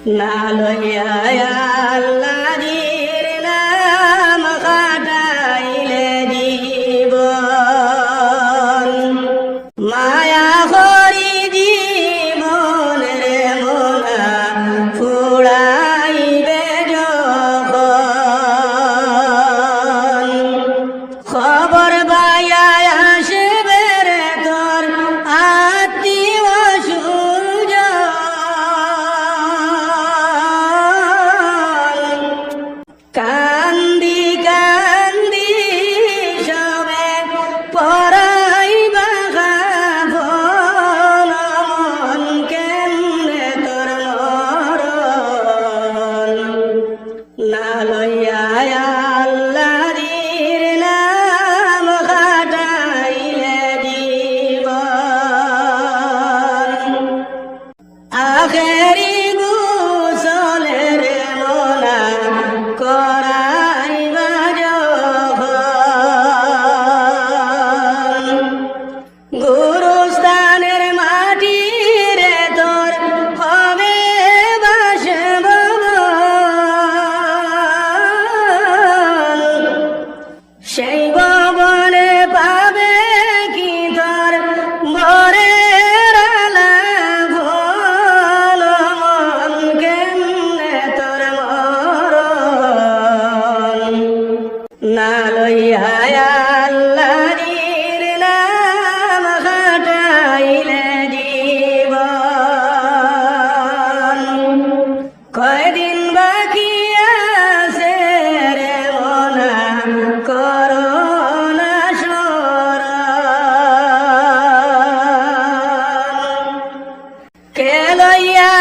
না লইয়া আল্লাহর নাম কাটাইলে জীবন মায়া করি জীবন রে মোনা ফুড়াইবে যখন খবর পাইয়া আসবে রে তোর আত্মীয় কান্দি কান্দি সবে পরাইবা খাবন মন কেন্দ্রে তোর মরণ না লইয়া আল্লাহর নাম কাটাইলে জীবন আখেরি গোসলের মোনা করাইবা যখন গুরুস্থানের মাটি রে তোর হবে বাসভবন সেই ভবনে পাবে কি তোর ভোরের আলা ভোল মন কেমনে তোর মরণ না লইয়া আল্লাহর নাম কাটাইলে জীবন কয়দিন বাকি আছে রে মোনা করোনা স্মরণ কে লইয়া